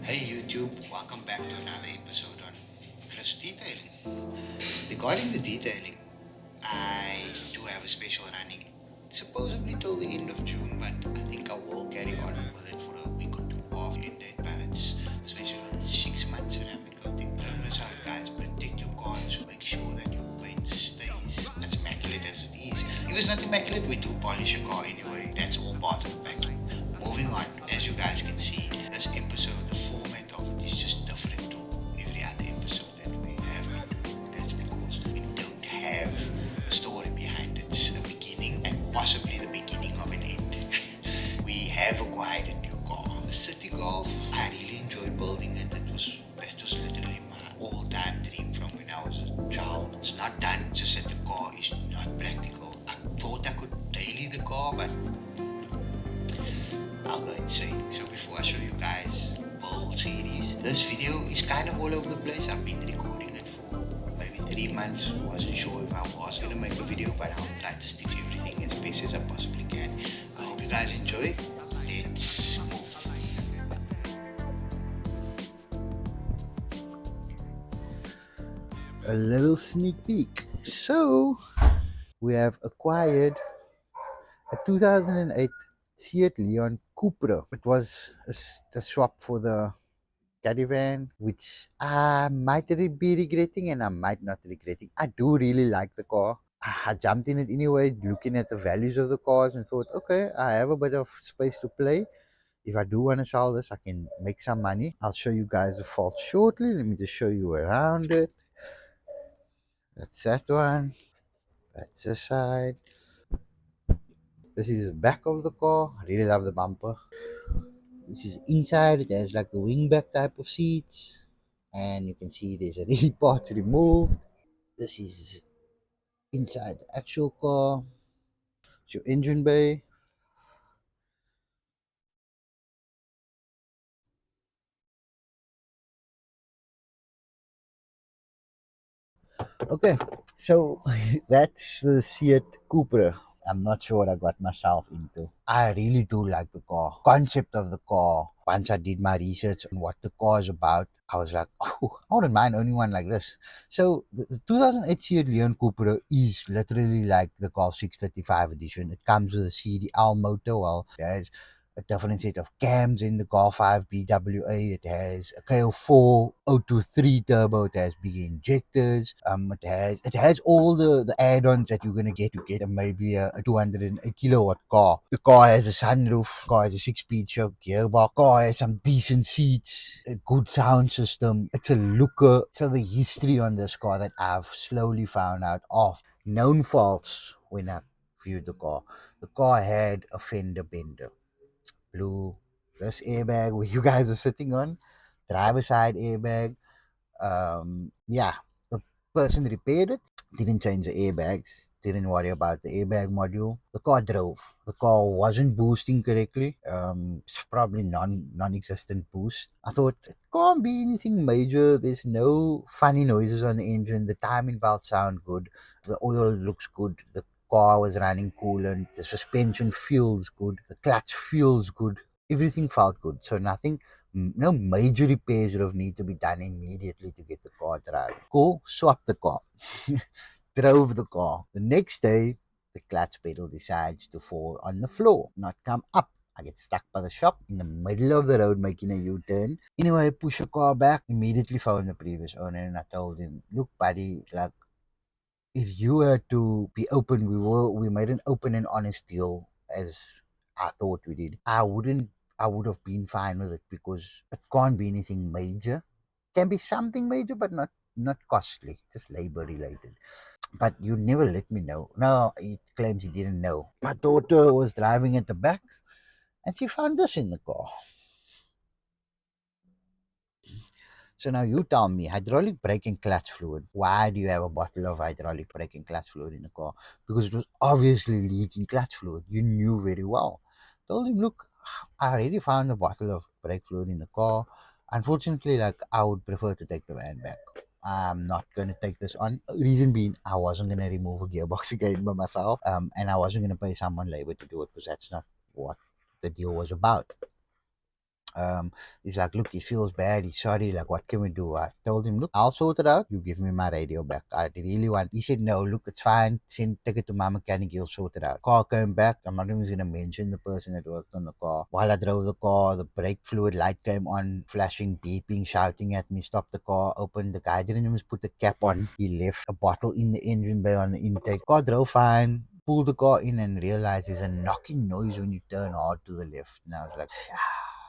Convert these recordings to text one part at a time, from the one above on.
Hey YouTube, welcome back to another episode on Chris Detailing. Regarding the detailing, I do have a special running supposedly till the end of June, but I think I will carry on with it for a week or two off in date balance, especially when it's 6 months ceramic coating. Don't miss out, guys. Protect your cars. Make sure that your paint stays as immaculate as it is. If it's not immaculate, we do polish your car anyway. That's all part of the package. Moving on, as you guys can see, this episode, the format of it is just different to every other episode that we have. That's because we don't have a story behind it. It's a beginning and possibly the beginning of an end. We have acquired a new car, the CITI GOLF. I really enjoyed building it. It was literally my all-time dream from when I was a child. It's not done. It's just that the car is not practical. I thought I could daily the car, but I'll go insane. So before I show you guys the whole series, this video is kind of all over the place. I've been recording it for maybe 3 months. Wasn't sure if I was gonna make a video, but I'll try to stitch everything as best as I possibly can. I hope you guys enjoy. Let's move. A little sneak peek. So we have acquired a 2008 Seat Leon Cupra. It was a swap for the caravan, which I might be regretting and I might not regretting. I do really like the car. I jumped in it anyway, looking at the values of the cars and thought, okay, I have a bit of space to play. If I do want to sell this, I can make some money. I'll show you guys the fault shortly. Let me just show you around it. That's that one. That's the side. This is the back of the car. I really love the bumper. This is inside. It has like the wingback type of seats. And you can see there's a part removed. This is inside the actual car. It's your engine bay. Okay, so that's the Seat Cupra. I'm not sure what I got myself into. I really do like the car. Concept of the car. Once I did my research on what the car is about, I was like, oh, I wouldn't mind owning one like this. So the 2008 Seat Leon Cupra is literally like the Golf 635 edition. It comes with a CDL motor. Well, there's a different set of cams in the Golf 5 BWA. It has a KO4 023 turbo. It has big injectors. It has all the add-ons that you're gonna get to get maybe a 208 kilowatt car. The car has a sunroof. The car has a 6-speed shock gearbox. The car has some decent seats. A good sound system. It's a looker. So the history on this car that I've slowly found out of known faults when I viewed the car. The car had a fender bender. Blue, this airbag where you guys are sitting on, driver side airbag. Yeah, the person repaired it, didn't change the airbags, didn't worry about the airbag module. The car drove. The car wasn't boosting correctly. It's probably non-existent boost. I thought it can't be anything major. There's no funny noises on the engine. The timing belts sound good. The oil looks good. The car was running coolant. The suspension feels good. The clutch feels good. Everything felt good. So nothing, no major repairs would have need to be done immediately to get the car driving. Cool, swap the car. Drove the car. The next day, the clutch pedal decides to fall on the floor, not come up. I get stuck by the shop in the middle of the road making a U-turn. Anyway, I push the car back, immediately phoned the previous owner and I told him, look buddy, like if you were to be open, we made an open and honest deal as I thought we did. I would have been fine with it because it can't be anything major. Can be something major, but not costly, just labor related. But you never let me know. No, he claims he didn't know. My daughter was driving at the back and she found this in the car. So now you tell me, hydraulic brake and clutch fluid. Why do you have a bottle of hydraulic brake and clutch fluid in the car? Because it was obviously leaking clutch fluid. You knew very well. Told him, look, I already found a bottle of brake fluid in the car. Unfortunately, like I would prefer to take the van back. I'm not gonna take this on. Reason being, I wasn't gonna remove a gearbox again by myself. And I wasn't gonna pay someone labor to do it because that's not what the deal was about. He's like, look, he feels bad. He's sorry. Like, what can we do? I told him, look, I'll sort it out. You give me my radio back. I really want. He said, no, look, it's fine. Take it to my mechanic. He'll sort it out. Car came back. I'm not even going to mention the person that worked on the car. While I drove the car, the brake fluid light came on, flashing, beeping, shouting at me. Stopped the car, opened. The guy didn't even put the cap on. He left a bottle in the engine bay on the intake. Car drove fine. Pulled the car in and realized there's a knocking noise when you turn hard to the left. And I was like,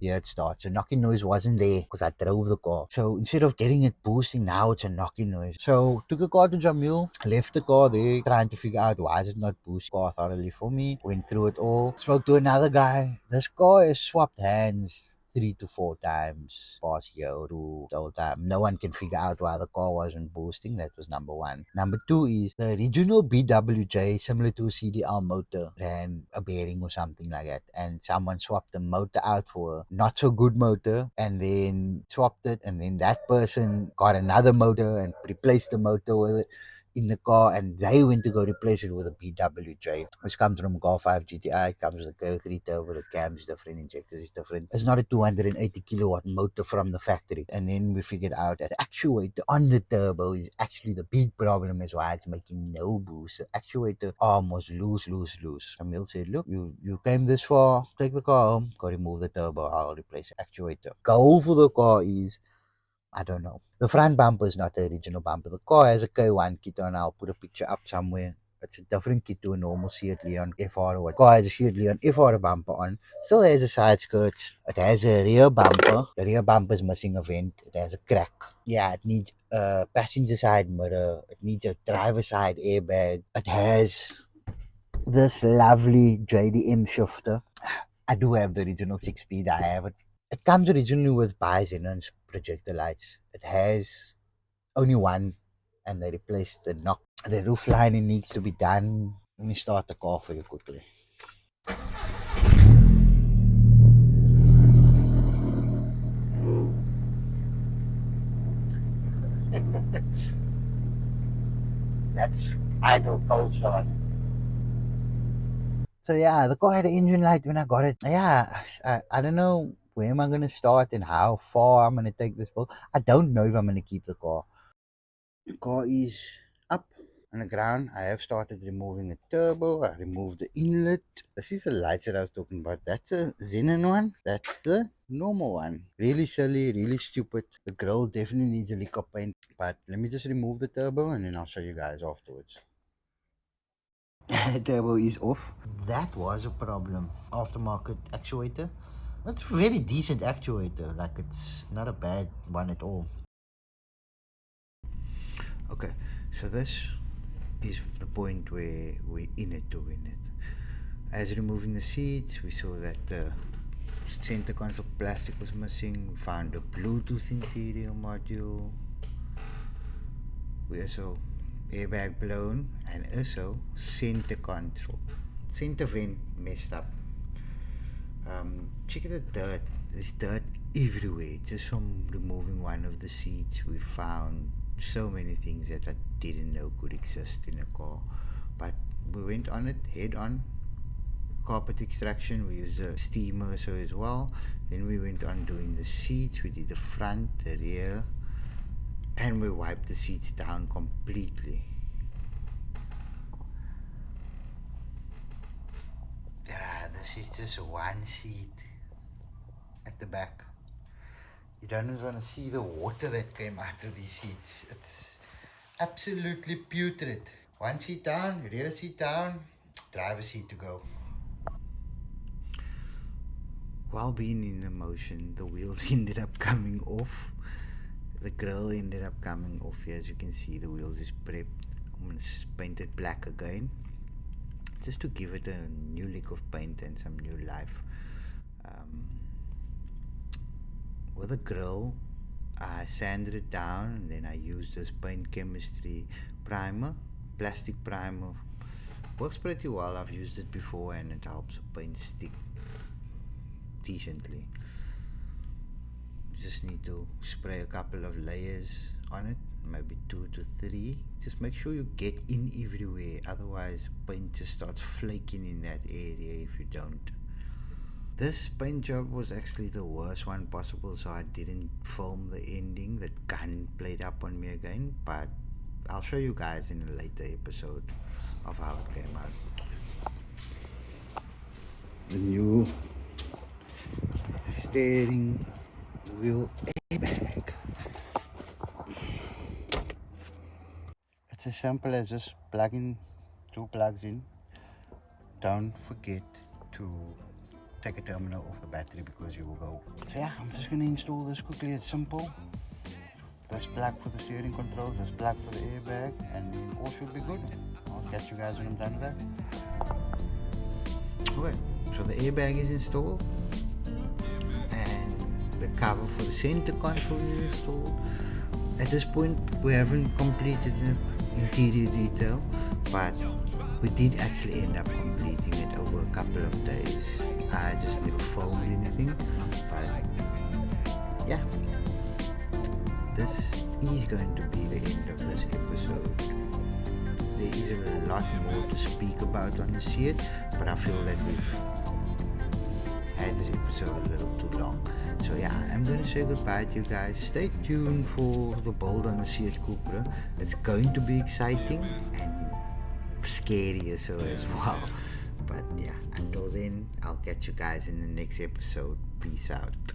yeah, it starts. A knocking noise wasn't there because I drove the car. So instead of getting it boosting, now it's a knocking noise. So took the car to Jamil, left the car there, trying to figure out why is it not boosting. Car thoroughly for me. Went through it all. Spoke to another guy. This car has swapped hands 3 to 4 times past year to the whole time. No one can figure out why the car wasn't boosting. That was number one. Number two is the original BWJ, similar to a CDL motor, ran a bearing or something like that. And someone swapped the motor out for a not so good motor and then swapped it. And then that person got another motor and replaced the motor with it in the car, and they went to go replace it with a BWJ, which comes from Golf 5 GTI, comes with a Go 3 turbo, the cam is different, injectors is different. It's not a 280 kilowatt motor from the factory. And then we figured out that actuator on the turbo is actually the big problem, is why it's making no boost. The actuator arm was loose. Emil said, look, you came this far, take the car home, go remove the turbo, I'll replace the actuator. Go for the car is, I don't know. The front bumper is not the original bumper. The car has a K1 kit on. I'll put a picture up somewhere. It's a different kit to a normal Seat Leon FR or what. The car has a Seat Leon FR bumper on. Still has a side skirt. It has a rear bumper. The rear bumper is missing a vent. It has a crack. Yeah, it needs a passenger side mirror. It needs a driver side airbag. It has this lovely JDM shifter. I do have the original 6-speed. I have it. It comes originally with bi-xenon projector lights. It has only one, and they replaced the knock. The roof lining needs to be done. Let me start the car for you quickly. That's idle cold start. So yeah, the car had an engine light when I got it. Yeah, I don't know where am I gonna start and how far I'm gonna take this build. I don't know if I'm gonna keep the car. The car is up on the ground. I have started removing the turbo. I removed the inlet. This is the lights that I was talking about. That's a xenon one. That's the normal one. Really silly, really stupid. The grill definitely needs a lick of paint. But let me just remove the turbo and then I'll show you guys afterwards. Turbo is off. That was a problem. Aftermarket actuator. It's a very decent actuator. Like, it's not a bad one at all. Okay, so this is the point where we're in it to win it. As removing the seats, we saw that the center console plastic was missing. We found a Bluetooth interior module. We also airbag blown, and also center console. Center vent messed up. Check the dirt. There's dirt everywhere. Just from removing one of the seats, we found so many things that I didn't know could exist in a car. But we went on it head on. Carpet extraction, we used a steamer so as well. Then we went on doing the seats. We did the front, the rear, and we wiped the seats down completely. This is just one seat at the back. You don't even want to see the water that came out of these seats. It's absolutely putrid. One seat down, rear seat down, driver seat to go. While being in the motion, the wheels ended up coming off. The grill ended up coming off here. As you can see, the wheels is prepped. I'm going to paint it black again, just to give it a new lick of paint and some new life. With the grill, I sanded it down, and then I used this paint chemistry primer, plastic primer. Works pretty well. I've used it before and it helps the paint stick decently. You just need to spray a couple of layers on it, maybe 2 to 3. Just make sure you get in everywhere, otherwise paint just starts flaking in that area if you don't. This paint job was actually the worst one possible, so I didn't film the ending. The gun played up on me again, but I'll show you guys in a later episode of how it came out. The new steering wheel airbag. It's as simple as just plugging 2 plugs in. Don't forget to take a terminal off the battery because you will go. So yeah, I'm just gonna install this quickly. It's simple. This plug for the steering controls, this plug for the airbag, and then all should be good. I'll catch you guys when I'm done with that. Okay, so the airbag is installed and the cover for the center console is installed. At this point we haven't completed the interior detail, but we did actually end up completing it over a couple of days. I just never filmed anything, but yeah, this is going to be the end of this episode. There is a lot more to speak about on the CITI, but I feel that we've had this episode a little too long. So yeah, I'm going to say goodbye to you guys. Stay tuned for the build on the CITI Cupra. It's going to be exciting and scary as well. But yeah, until then, I'll catch you guys in the next episode. Peace out.